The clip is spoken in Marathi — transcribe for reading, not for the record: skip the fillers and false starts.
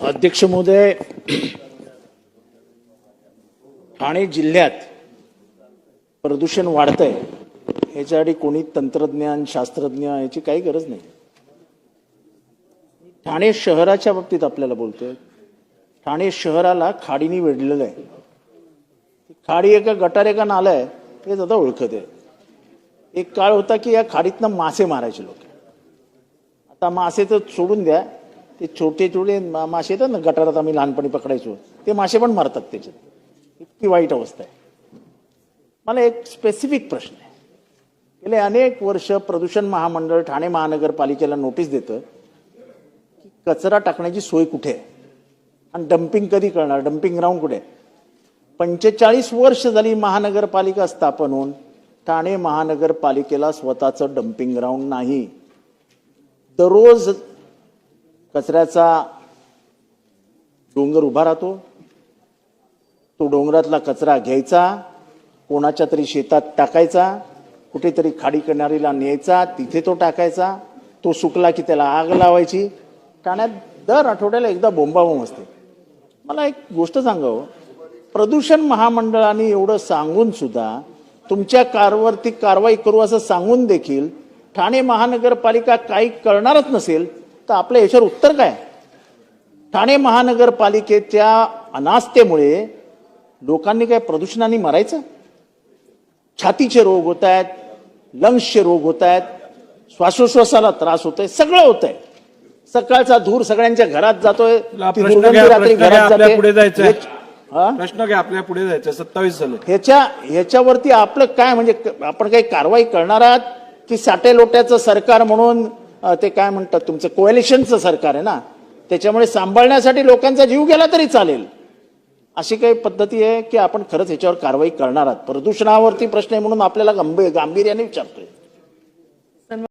अध्यक्ष महोदय, ठाणे जिल्ह्यात प्रदूषण वाढतंय ह्याच्यासाठी कोणी तंत्रज्ञान शास्त्रज्ञ याची काही गरज नाही. ठाणे शहराच्या बाबतीत आपल्याला बोलतोय. ठाणे शहराला खाडीने वेढलेलं आहे. खाडी एका गटार एका नाला आहे हे आता ओळखत आहे. एक काळ होता की या खाडीतनं मासे मारायचे लोक. आता मासे तर सोडून द्या, ते छोटे छोटे मासे येतात ना गटारात, आम्ही लहानपणी पकडायचो, ते मासे पण मारतात त्याच्यात. इतकी वाईट अवस्था आहे. मला एक स्पेसिफिक प्रश्न आहे. गेले अनेक वर्ष प्रदूषण महामंडळ ठाणे महानगरपालिकेला नोटीस देतं की कचरा टाकण्याची सोय कुठे आहे आणि डम्पिंग कधी करणार, डम्पिंग ग्राउंड कुठे आहे. 45 वर्ष झाली महानगरपालिका स्थापन होऊन ठाणे महानगरपालिकेला स्वतःचं डम्पिंग ग्राउंड नाही. दररोज कचऱ्याचा डोंगर उभा राहतो. तो डोंगरातला कचरा घ्यायचा, कोणाच्या तरी शेतात टाकायचा, कुठेतरी खाडी किनारीला न्यायचा, तिथे तो टाकायचा. तो सुकला की त्याला आग लावायची. ठाण्यात दर आठवड्याला एकदा बोंबाबोंब असते. मला एक गोष्ट सांगावं, प्रदूषण महामंडळाने एवढं सांगून सुद्धा तुमच्या कारवरती कारवाई करू असं सांगून देखील ठाणे महानगरपालिका काही करणारच नसेल तर आपल्या याच्यावर उत्तर काय? ठाणे महानगरपालिकेच्या अनास्थेमुळे लोकांनी काय प्रदूषणाने मरायचं? छातीचे रोग होत आहेत, लंग्सचे रोग होत आहेत, श्वासोश्वासाला त्रास होतोय, सगळं होतंय. सकाळचा धूर सगळ्यांच्या घरात जातोय, रात्री घरात जाते. प्रश्न घ्या, आपल्या पुढे जायचं. 27 झालं. ह्याच्यावरती आपलं काय, म्हणजे आपण काही कारवाई करणार आहात की साठे लोट्याचं सरकार म्हणून ते काय म्हणतात तुमचं कोएलिशनचं सरकार आहे ना, त्याच्यामुळे सांभाळण्यासाठी लोकांचा जीव गेला तरी चालेल अशी काही पद्धती आहे की आपण खरंच ह्याच्यावर कारवाई करणार आहात? प्रदूषणावरती प्रश्न आहे म्हणून आपल्याला गांभीर्याने विचारतो.